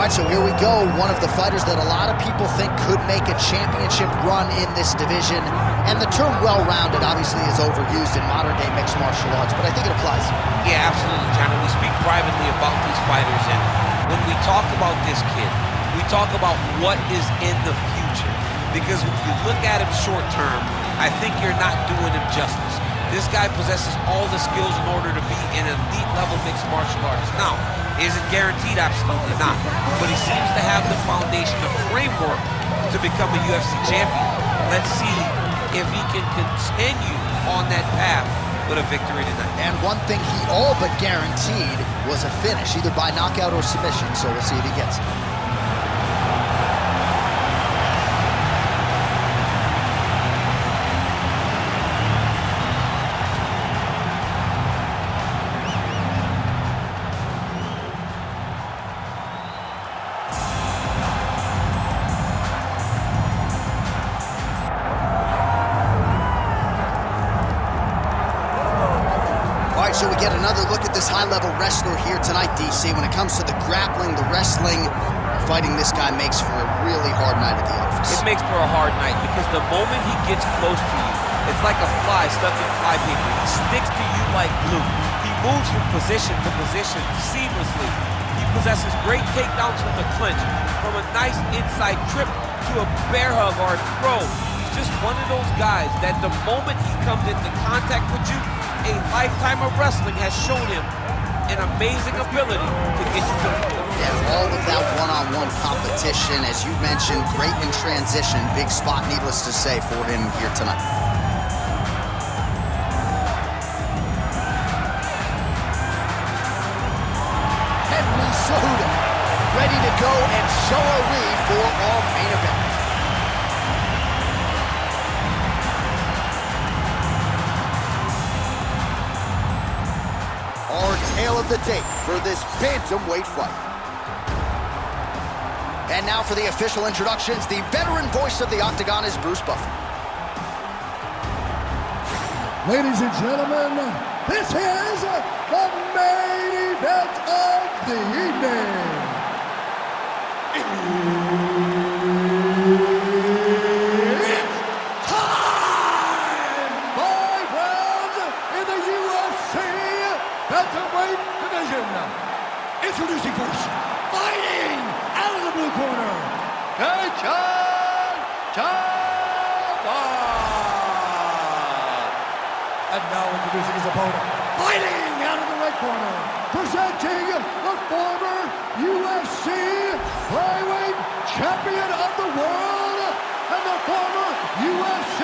right, so here we go. One of the fighters that a lot of people think could make a championship run in this division. And the term well-rounded obviously is overused in modern-day mixed martial arts, but I think it applies. Yeah, absolutely, John. And we speak privately about these fighters, and when we talk about this kid, we talk about what is in the future. Because if you look at him short-term, I think you're not doing him justice. This guy possesses all the skills in order to be an elite-level mixed martial artist. Now, is it guaranteed? Absolutely not. But he seems to have the foundation, the framework to become a UFC champion. Let's see if he can continue on that path with a victory tonight. And one thing he all but guaranteed was a finish, either by knockout or submission, so we'll see if he gets it. So we get another look at this high-level wrestler here tonight, DC. When it comes to the grappling, the wrestling, fighting this guy makes for a really hard night at the office. It makes for a hard night because the moment he gets close to you, it's like a fly stuck in flypaper. He sticks to you like glue. He moves from position to position seamlessly. He possesses great takedowns from the clinch, from a nice inside trip to a bear hug or a throw. He's just one of those guys that the moment he comes into contact with you, a lifetime of wrestling has shown him an amazing ability to get you to the floor. Yeah, all of that one-on-one competition, as you mentioned, great in transition. Big spot, needless to say, for him here tonight. Cejudo, ready to go, and so are we for our main event. Our tale of the tape for this bantamweight fight. And now for the official introductions, the veteran voice of the Octagon is Bruce Buffer. Ladies and gentlemen, this is the main event of the evening. It's time! 5 rounds in the UFC bantamweight division. Introducing first, fighting out of the blue corner, Talbott. And now introducing his opponent, fighting out of the red corner, presenting the former UFC flyweight champion of the world and the former UFC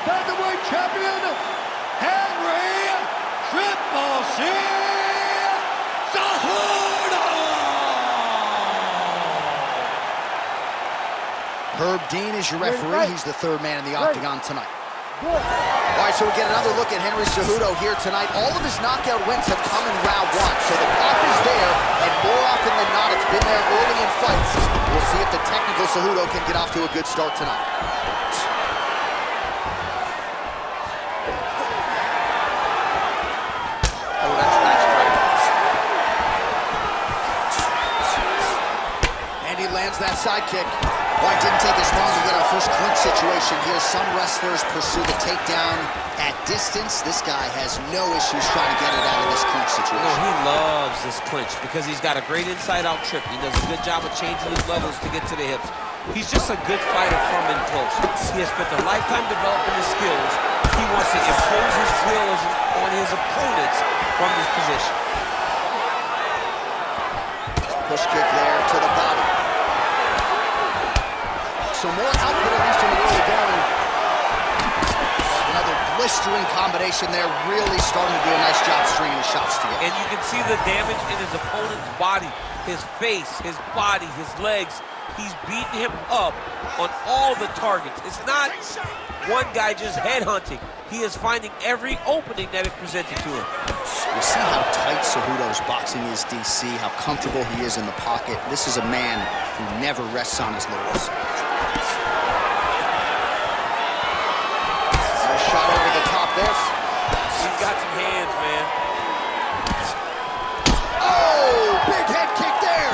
bantamweight champion, Henry Triple C Cejudo! Herb Dean is your referee. He's the third man in the Octagon tonight. All right, so we get another look at Henry Cejudo here tonight. All of his knockout wins have come in round one, so the pop is there, and more often than not, it's been there early in fights. We'll see if the technical Cejudo can get off to a good start tonight. Oh, that's right. And he lands that side kick. Well, it didn't take us long to get our first clinch situation here. Some wrestlers pursue the takedown at distance. This guy has no issues trying to get it out of this clinch situation. No, he loves this clinch because he's got a great inside-out trip. He does a good job of changing his levels to get to the hips. He's just a good fighter from in close. He has spent a lifetime developing his skills. He wants to impose his will on his opponents from this position. Push kick there to the body. So more output, at least in the early going. Another blistering combination there, really starting to do a nice job stringing the shots together. And you can see the damage in his opponent's body, his face, his body, his legs. He's beating him up on all the targets. It's not one guy just headhunting. He is finding every opening that is presented to him. You see how tight Cejudo's boxing is, DC, how comfortable he is in the pocket. This is a man who never rests on his laurels. Nice shot over the top there. He's got some hands, man. Oh, big head kick there.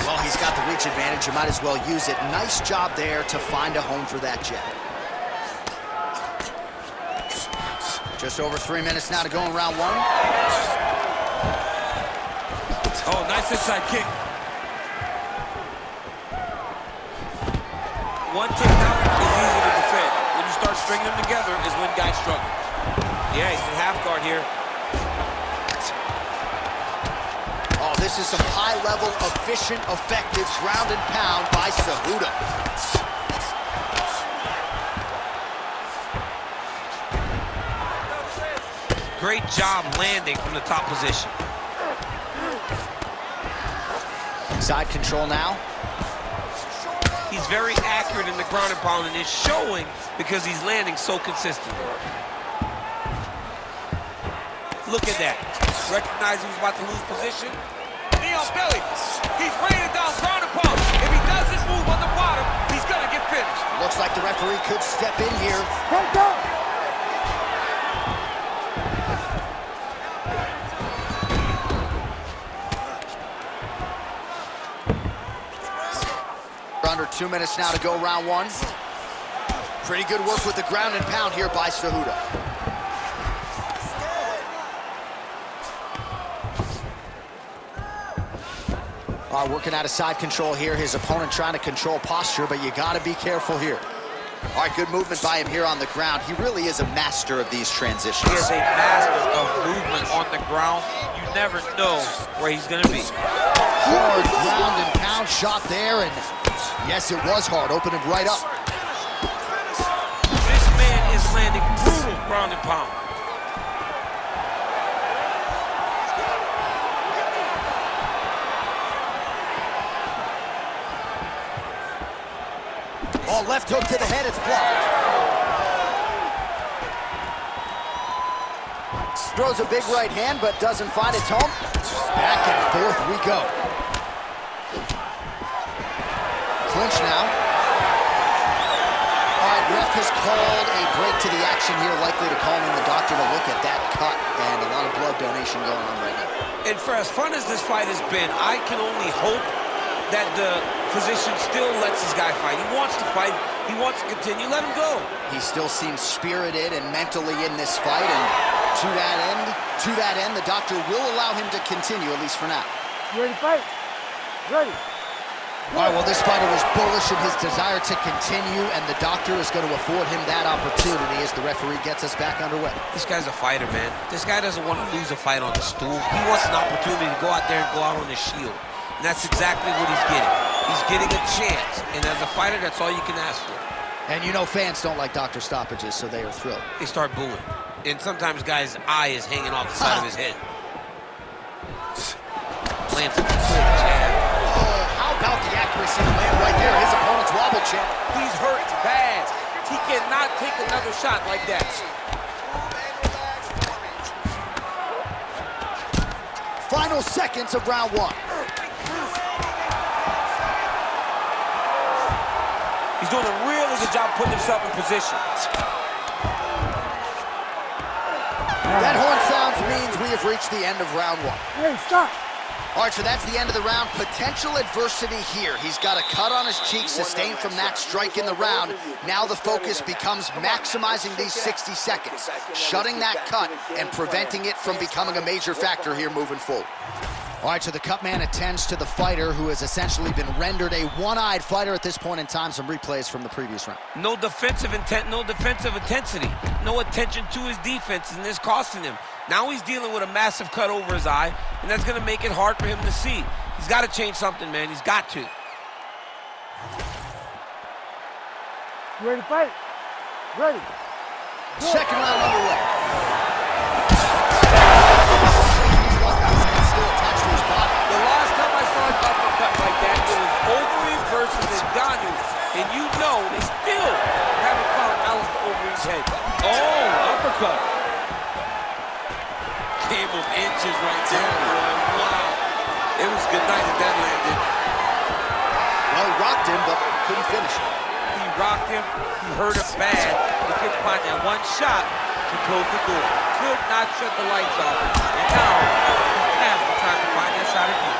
Well, he's got the reach advantage. You might as well use it. Nice job there to find a home for that jab. Just over 3 minutes now to go in round one. Oh, nice inside kick. One takedown is easy to defend. When you start stringing them together is when guys struggle. Yeah, he's in half guard here. Oh, this is some high-level, efficient, effective ground and pound by Cejudo. Great job landing from the top position. Side control now. He's very accurate in the ground and pound, and it's showing because he's landing so consistently. Look at that. Recognize he was about to lose position. Knee on belly. He's raining down ground and pound. If he does this move on the bottom, he's going to get finished. Looks like the referee could step in here. Under 2 minutes now to go round one. Pretty good work with the ground and pound here by Cejudo. Working out of side control here. His opponent trying to control posture, but you got to be careful here. All right, good movement by him here on the ground. He really is a master of these transitions. He is a master of movement on the ground. You never know where he's going to be. Hard ground and pound shot there, and yes, it was hard. Opened him right up. This man is landing brutal ground and pound. Oh, left hook to the head, it's blocked. Throws a big right hand, but doesn't find its home. Back and forth we go. Clinch now. All right, ref has called a break to the action here, likely to call in the doctor to look at that cut, and a lot of blood donation going on right now. And for as fun as this fight has been, I can only hope that the physician still lets this guy fight. He wants to fight. He wants to continue. Let him go. He still seems spirited and mentally in this fight, and to that end, the doctor will allow him to continue, at least for now. You ready to fight? Ready. All right, well, this fighter was bullish in his desire to continue, and the doctor is going to afford him that opportunity as the referee gets us back underway. This guy's a fighter, man. This guy doesn't want to lose a fight on the stool. He wants an opportunity to go out there and go out on his shield. And that's exactly what he's getting. He's getting a chance. And as a fighter, that's all you can ask for. And you know fans don't like doctor stoppages, so they are thrilled. They start booing. And sometimes guy's eye is hanging off the side of his head. Lands a good jab. Oh, how about the accuracy to land right there? His opponent's wobble champ. He's hurt bad. He cannot take another shot like that. Final seconds of round one. He's doing a really good job putting himself in position. That horn sounds means we have reached the end of round one. Hey, stop. All right, so that's the end of the round. Potential adversity here. He's got a cut on his cheek sustained from that strike in the round. Now the focus becomes maximizing these 60 seconds, shutting that cut and preventing it from becoming a major factor here moving forward. All right, so the cut man attends to the fighter who has essentially been rendered a one-eyed fighter at this point in time. Some replays from the previous round. No defensive intent, no defensive intensity. No attention to his defense, and this costing him. Now he's dealing with a massive cut over his eye, and that's going to make it hard for him to see. He's got to change something, man. He's got to. You ready to fight? Ready. Second round underway. The last time I saw an uppercut like that, it was Overeem versus Ngannou. And you know they still haven't found Alistair Overeem's head. Oh, uppercut. Game of inches right there, boy. Wow. It was good night if that landed. Well, he rocked him, but couldn't finish it. He rocked him. He hurt him bad. He couldn't find that one shot to close the door. Could not shut the lights off. And now, he's past the time to find that shot again.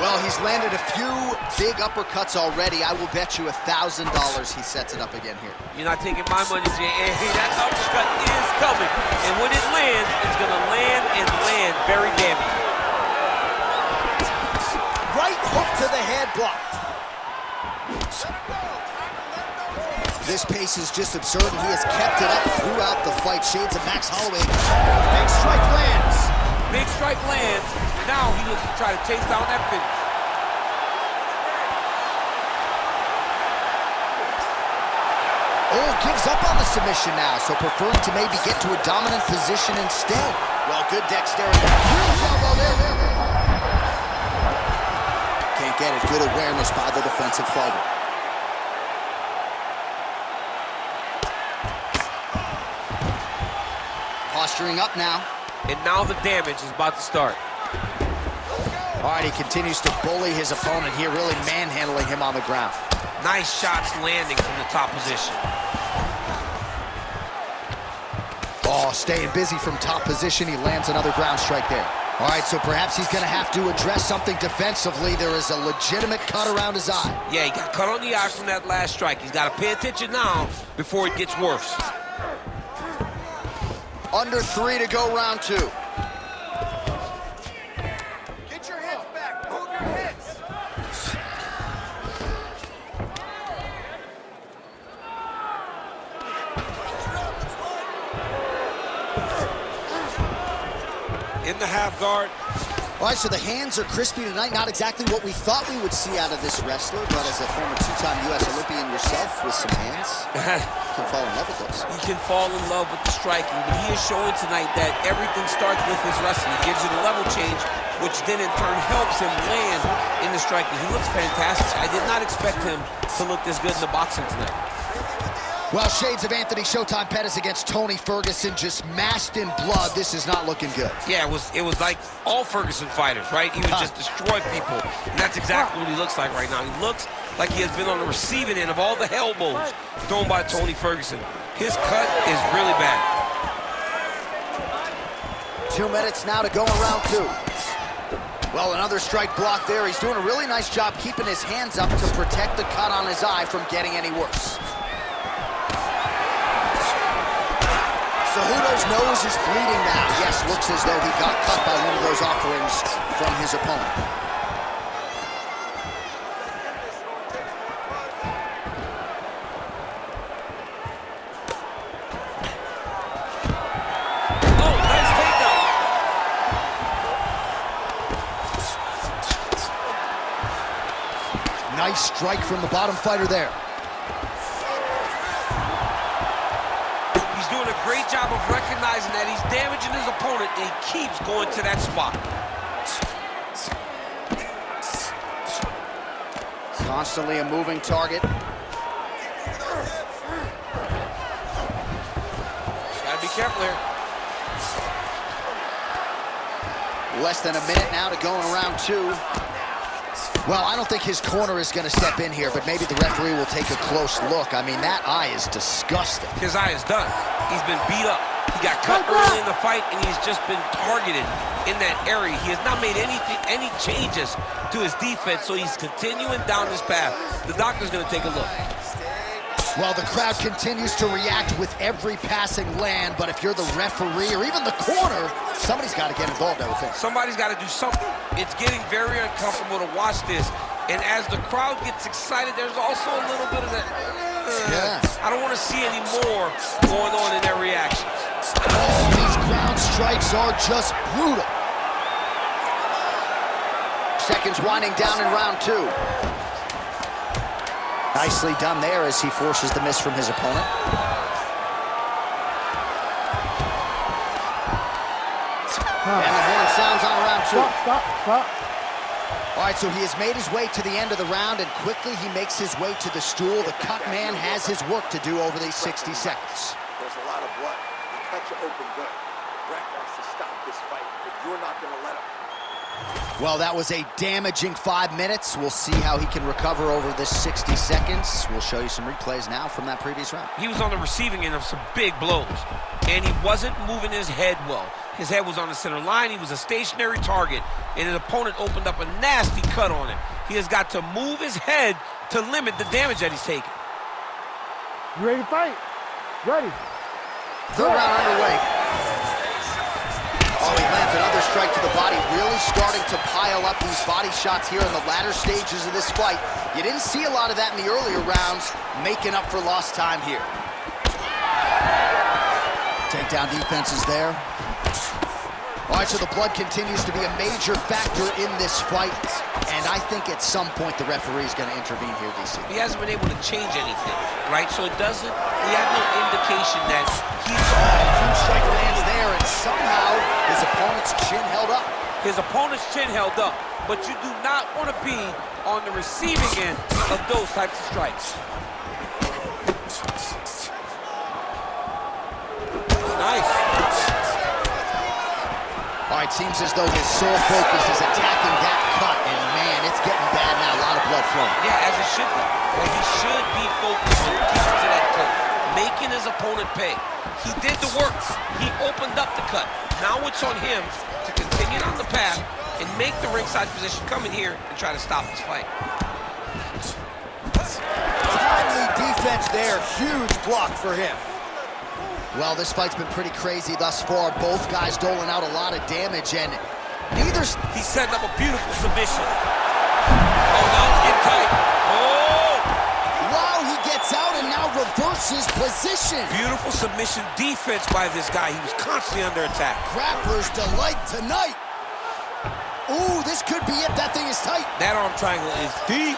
Well, he's landed a few big uppercuts already. I will bet you $1,000 he sets it up again here. You're not taking my money, Jay. That uppercut is coming. And when it lands, it's going to land and land very damaging. Right hook to the head, blocked. This pace is just absurd, and he has kept it up throughout the fight. Shades of Max Holloway. Big strike lands. Big strike lands. Now he looks to try to chase down that finish. Oh, gives up on the submission now, so preferring to maybe get to a dominant position instead. Well, good dexterity. Huge elbow there. Can't get it. Good awareness by the defensive fighter. Posturing up now. And now the damage is about to start. All right, he continues to bully his opponent here, really manhandling him on the ground. Nice shots landing from the top position. Oh, staying busy from top position. He lands another ground strike there. All right, so perhaps he's going to have to address something defensively. There is a legitimate cut around his eye. Yeah, he got cut on the eye from that last strike. He's got to pay attention now before it gets worse. Under 3 to go, round 2. Get your heads back. Move your heads. In the half guard. All right, so the hands are crispy tonight. Not exactly what we thought we would see out of this wrestler, but as a former 2-time U.S. Olympian yourself with some hands, you can fall in love with those. He can fall in love with the striking, but he is showing tonight that everything starts with his wrestling. He gives you the level change, which then in turn helps him land in the striking. He looks fantastic. I did not expect him to look this good in the boxing tonight. Well, shades of Anthony Showtime Pettis against Tony Ferguson, just masked in blood. This is not looking good. Yeah, it was like all Ferguson fighters, right? He would just destroy people, and that's exactly what he looks like right now. He looks like he has been on the receiving end of all the elbows thrown by Tony Ferguson. His cut is really bad. 2 minutes now to go in round 2. Well, another strike block there. He's doing a really nice job keeping his hands up to protect the cut on his eye from getting any worse. Cejudo's nose is bleeding now. Yes, looks as though he got cut by one of those offerings from his opponent. Oh, nice takedown. Nice strike from the bottom fighter there. Doing a great job of recognizing that he's damaging his opponent, and he keeps going to that spot. Constantly a moving target. Gotta be careful here. Less than a minute now to go in round 2. Well, I don't think his corner is going to step in here, but maybe the referee will take a close look. I mean, that eye is disgusting. His eye is done. He's been beat up. He got cut early in the fight, and he's just been targeted in that area. He has not made any changes to his defense, so he's continuing down this path. The doctor's going to take a look. Well, the crowd continues to react with every passing land, but if you're the referee or even the corner, somebody's got to get involved, I would think. Somebody's got to do something. It's getting very uncomfortable to watch this, and as the crowd gets excited, there's also a little bit of that, I don't want to see any more going on in their reactions. Oh, these ground strikes are just brutal. Seconds winding down in round 2. Nicely done there as he forces the miss from his opponent. And the horn sounds on round 2. Stop. All right, so he has made his way to the end of the round, and quickly he makes his way to the stool. The cut man has his work to do over these 60 seconds. There's a lot of blood. You cut your open gut. Brett wants to stop this fight, but you're not going to let him. Well, that was a damaging 5 minutes. We'll see how he can recover over this 60 seconds. We'll show you some replays now from that previous round. He was on the receiving end of some big blows, and he wasn't moving his head well. His head was on the center line. He was a stationary target, and his opponent opened up a nasty cut on him. He has got to move his head to limit the damage that he's taking. You ready to fight? Ready. Third round underway. Oh, he lands another strike to the body, really starting to pile up these body shots here in the latter stages of this fight. You didn't see a lot of that in the earlier rounds, making up for lost time here. Takedown defense is there. All right, so the blood continues to be a major factor in this fight, and I think at some point the referee is going to intervene here, DC. He hasn't been able to change anything, right? So we have no indication that he's off. Huge strike lands there, and somehow his opponent's chin held up. His opponent's chin held up, but you do not want to be on the receiving end of those types of strikes. Nice. All right, seems as though his sole focus is attacking that cut, and man, it's getting bad now. A lot of blood flowing. Yeah, as it should be. Like, he should be focused on keeping to that cut, making his opponent pay. He did the work. He opened up the cut. Now it's on him to continue on the path and make the ringside position come in here and try to stop this fight. Timely defense there. Huge block for him. Well, this fight's been pretty crazy thus far. Both guys doling out a lot of damage, and neither's... He's setting up a beautiful submission. Oh, now it's getting tight. Oh! Wow, he gets out and now reverses position. Beautiful submission defense by this guy. He was constantly under attack. Grappler's delight tonight. Ooh, this could be it. That thing is tight. That arm triangle is deep.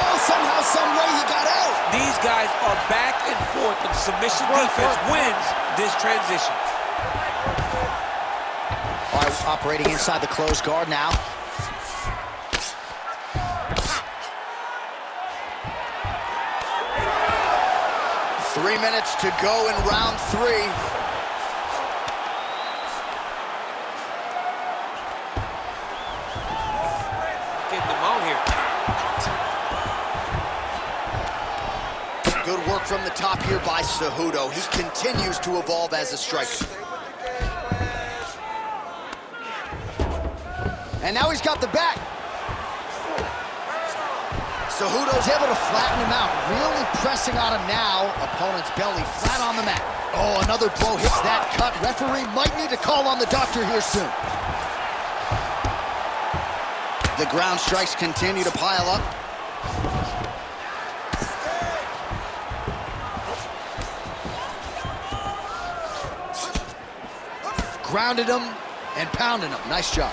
Oh, somehow, some way he got out. These guys are back and forth, and submission defense wins this transition. All right, operating inside the closed guard now. Three minutes to go in round three. Getting them out here. Good work from the top here by Cejudo. He continues to evolve as a striker. And now he's got the back. Cejudo's able to flatten him out, really pressing on him now. Opponent's belly flat on the mat. Oh, another blow hits that cut. Referee might need to call on the doctor here soon. The ground strikes continue to pile up. Grounded him and pounded him. Nice job.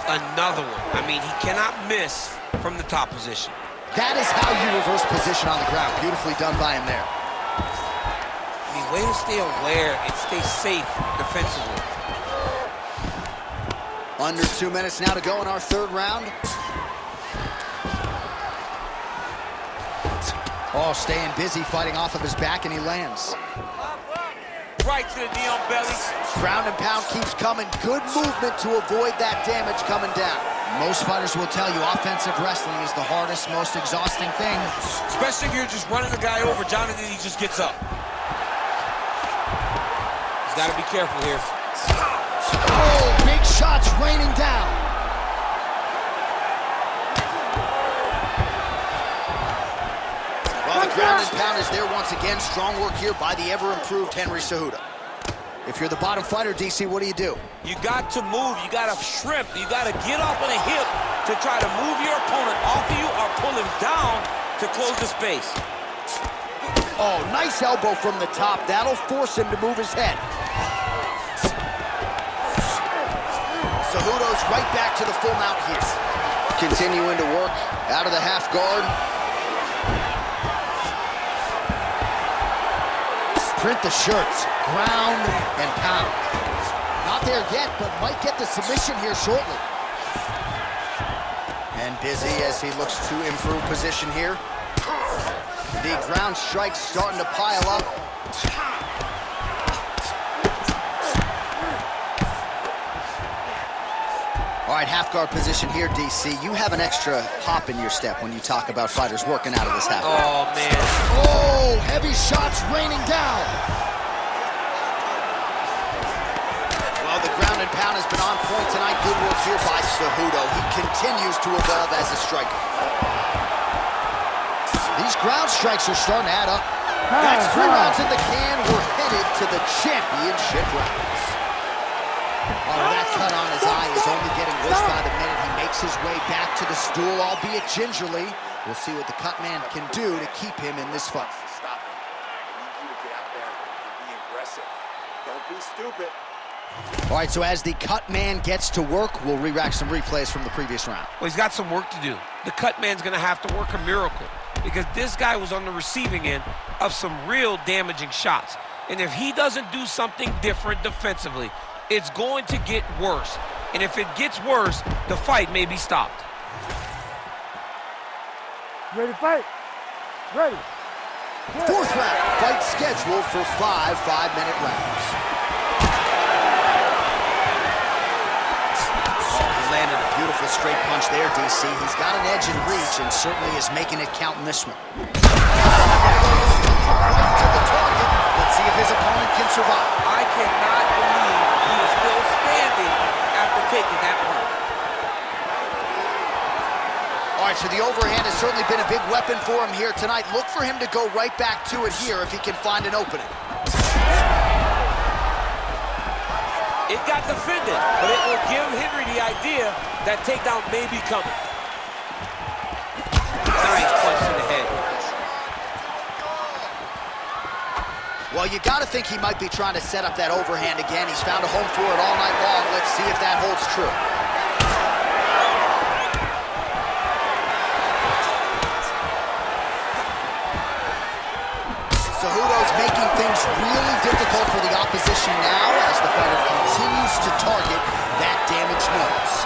Another one. I mean, he cannot miss from the top position. That is how you reverse position on the ground. Beautifully done by him there. I mean, way to stay aware and stay safe defensively. Under 2 minutes now to go in our third round. Oh, staying busy, fighting off of his back, and he lands. Right to the knee on belly. Ground and pound keeps coming. Good movement to avoid that damage coming down. Most fighters will tell you offensive wrestling is the hardest, most exhausting thing. Especially if you're just running the guy over, Jonathan, he just gets up. He's got to be careful here. Oh, big shots raining down. Well, the ground and pound is there once again. Strong work here by the ever-improved Henry Cejudo. If you're the bottom fighter, DC, what do you do? You got to move. You got to shrimp. You got to get off on a hip to try to move your opponent off of you or pull him down to close the space. Oh, nice elbow from the top. That'll force him to move his head. Cejudo's right back to the full mount here. Continuing to work out of the half guard. Print the shirts, ground and pound. Not there yet, but might get the submission here shortly. And busy as he looks to improve position here. The ground strikes starting to pile up. All right, half guard position here, DC. You have an extra hop in your step when you talk about fighters working out of this half guard. Oh, man. Oh, heavy shots raining down. Well, the ground and pound has been on point tonight. Good work here by Cejudo. He continues to evolve as a striker. These ground strikes are starting to add up. That's 3 rounds in the can. We're headed to the championship rounds. Oh, that cut on his eye is only getting worse by the minute. He makes his way back to the stool, albeit gingerly. We'll see what the cut man can do to keep him in this fight. Stop it. I need you to get out there and be aggressive. Don't be stupid. All right, so as the cut man gets to work, we'll re-rack some replays from the previous round. Well, he's got some work to do. The cut man's going to have to work a miracle because this guy was on the receiving end of some real damaging shots. And if he doesn't do something different defensively, it's going to get worse. And if it gets worse, the fight may be stopped. Ready to fight? Ready. 4th round, fight scheduled for 5 5-minute rounds. Landed a beautiful straight punch there, DC. He's got an edge in reach and certainly is making it count in this one. Right to the target. Let's see if his opponent can survive. I cannot believe he is still standing after taking that punch. All right, so the overhand has certainly been a big weapon for him here tonight. Look for him to go right back to it here if he can find an opening. It got defended, but it will give Henry the idea that takedown may be coming. Nice punch to the head. Well, you got to think he might be trying to set up that overhand again. He's found a home for it all night long. Let's see if that holds true. Cejudo's making things really difficult for the opposition now as the fighter continues to target that damaged nose.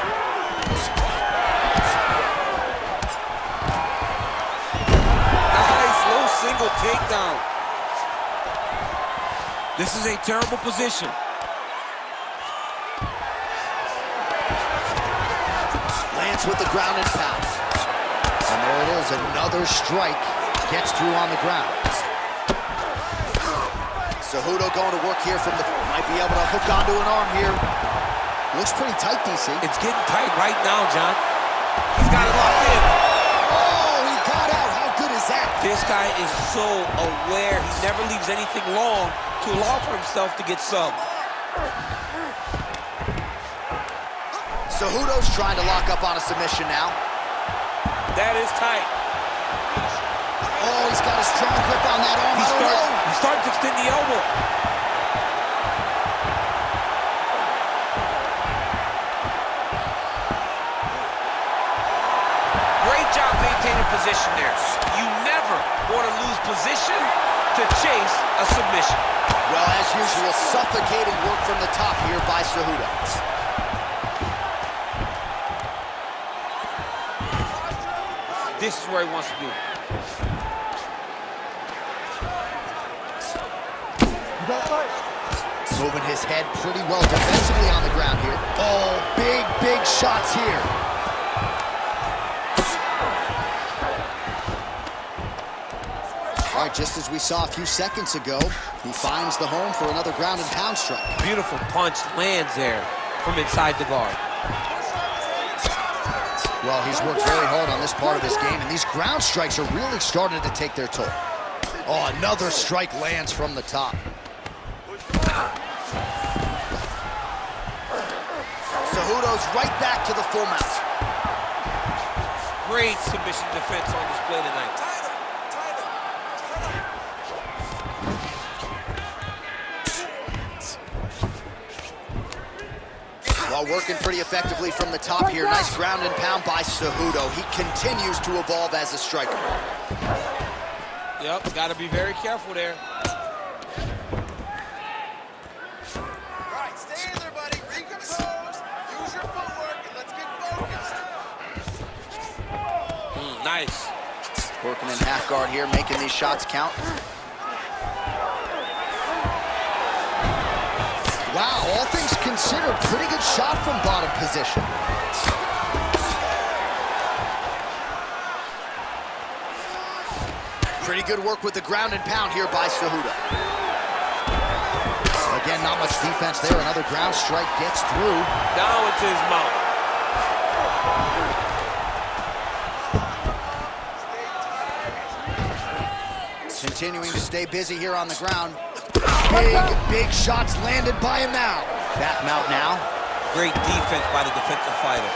Nice low single takedown. This is a terrible position. Lands with the ground and pound. And there it is, another strike. Gets through on the ground. Cejudo going to work here from the... Might be able to hook onto an arm here. Looks pretty tight, DC. It's getting tight right now, John. He's got it locked in. Oh, he got out. How good is that? This guy is so aware. He never leaves anything long to allow for himself to get subbed. Cejudo's trying to lock up on a submission now. That is tight. Oh, he's got a strong grip on that arm. He's starting to extend the elbow. Great job maintaining position there. You never want to lose position to chase a submission. Well, as usual, suffocating work from the top here by Cejudo. This is where he wants to be. Moving his head pretty well defensively on the ground here. Oh, big shots here. All right, just as we saw a few seconds ago, he finds the home for another ground and pound strike. Beautiful punch lands there from inside the guard. Well, he's worked very hard on this part of his game, and these ground strikes are really starting to take their toll. Oh, another strike lands from the top. Cejudo's right back to the full mount. Great submission defense on display tonight. While working pretty effectively from the top here. Nice ground and pound by Cejudo. He continues to evolve as a striker. Yep, got to be very careful there. Right, stay in there, buddy. Recompose. Use your footwork, and let's get focused. Nice. Working in half guard here, making these shots count. Wow, all things considered, pretty good shot from bottom position. Pretty good work with the ground and pound here by Cejudo. Again, not much defense there. Another ground strike gets through. Down into his mouth. Continuing to stay busy here on the ground. Big shots landed by him now. Back mount now. Great defense by the defensive fighter.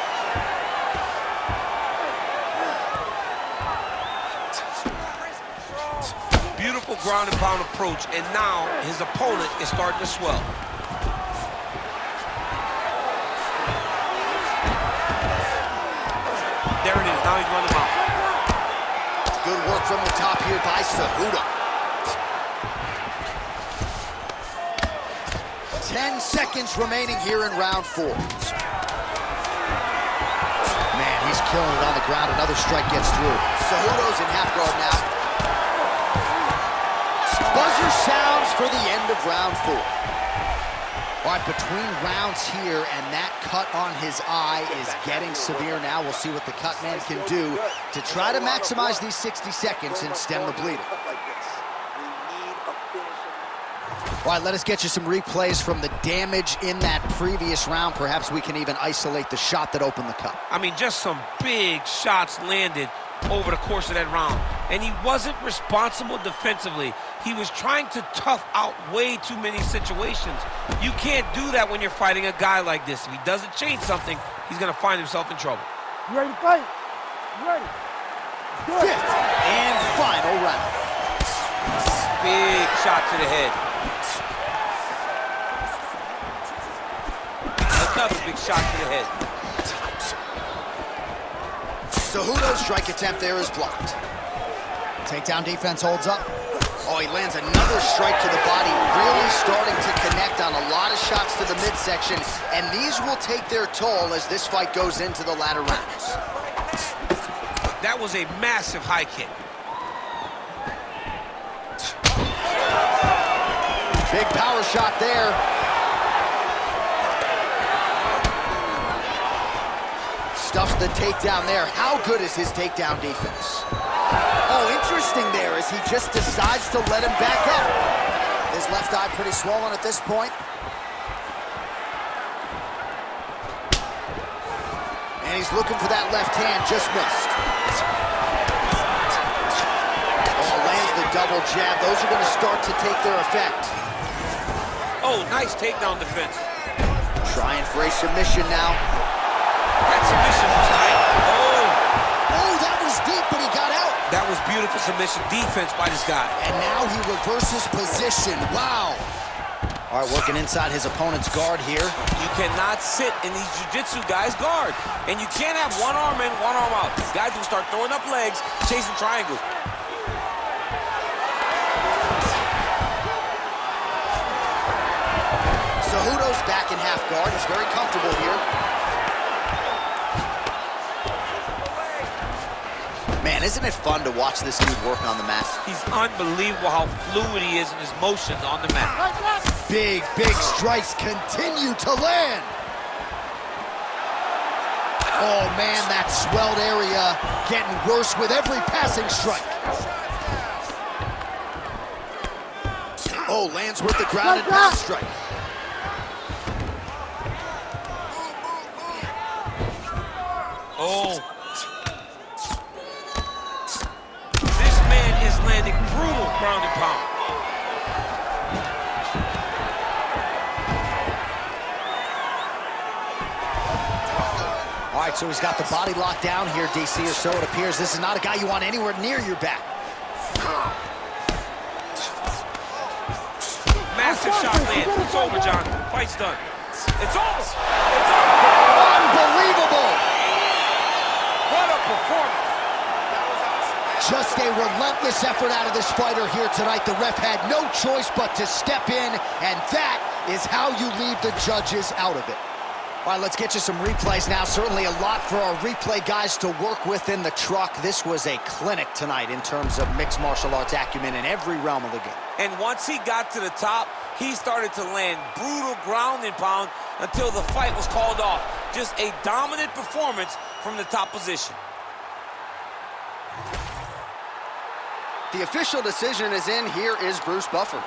Beautiful ground and pound approach, and now his opponent is starting to swell. There it is, now he's running out. Good work from the top here by Cejudo. 10 seconds remaining here in round 4. Man, he's killing it on the ground. Another strike gets through. Cejudo's in half guard now. Buzzer sounds for the end of round 4. All right, between rounds here, and that cut on his eye is getting severe now. We'll see what the cut man can do to try to maximize these 60 seconds and stem the bleeding. All right, let us get you some replays from the damage in that previous round. Perhaps we can even isolate the shot that opened the cut. I mean, just some big shots landed over the course of that round. And he wasn't responsible defensively. He was trying to tough out way too many situations. You can't do that when you're fighting a guy like this. If he doesn't change something, he's going to find himself in trouble. You ready to fight? You ready? Good. 5th and final round. Big shot to the head. Another big shot to the head. Cejudo's strike attempt there is blocked. Takedown defense holds up. Oh, he lands another strike to the body, really starting to connect on a lot of shots to the midsection, and these will take their toll as this fight goes into the latter rounds. That was a massive high kick. Big power shot there. Stuffs the takedown there. How good is his takedown defense? Oh, interesting there as he just decides to let him back up. His left eye pretty swollen at this point. And he's looking for that left hand, just missed. Oh, lands the double jab. Those are going to start to take their effect. Oh, nice takedown defense. Trying for a submission now. That submission was tight. Oh, that was deep, but he got out. That was beautiful submission defense by this guy. And now he reverses position. Wow. All right, working inside his opponent's guard here. You cannot sit in these jiu-jitsu guys' guard. And you can't have one arm in, one arm out. Guys will start throwing up legs, chasing triangles. Cejudo's back in half guard. He's very comfortable here. Man, isn't it fun to watch this dude work on the mat? He's unbelievable how fluid he is in his motions on the mat. Big strikes continue to land. Oh, man, that swelled area getting worse with every passing strike. Oh, lands with the ground and pound strike. Oh. This man is landing brutal ground and pound. All right, so he's got the body locked down here, DC, or so it appears. This is not a guy you want anywhere near your back. Massive shot lands. It's over, John. Fight's done. It's over. It's over. Unbelievable. What a performance. Just a relentless effort out of this fighter here tonight. The ref had no choice but to step in, and that is how you leave the judges out of it. All right, let's get you some replays now. Certainly a lot for our replay guys to work with in the truck. This was a clinic tonight in terms of mixed martial arts acumen in every realm of the game. And once he got to the top, he started to land brutal ground and pound until the fight was called off. Just a dominant performance from the top position. The official decision is in. Here is Bruce Buffer.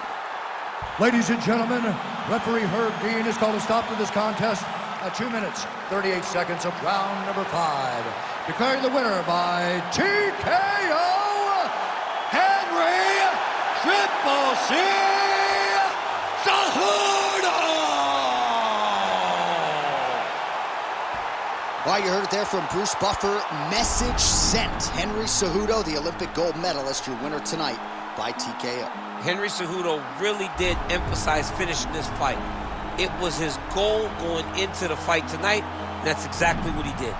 Ladies and gentlemen, referee Herb Dean has called a stop to this contest at 2 minutes, 38 seconds of round number 5. Declaring the winner by TKO, Henry Triple C Cejudo! Well, you heard it there from Bruce Buffer. Message sent. Henry Cejudo, the Olympic gold medalist, your winner tonight by TKO. Henry Cejudo really did emphasize finishing this fight. It was his goal going into the fight tonight, and that's exactly what he did.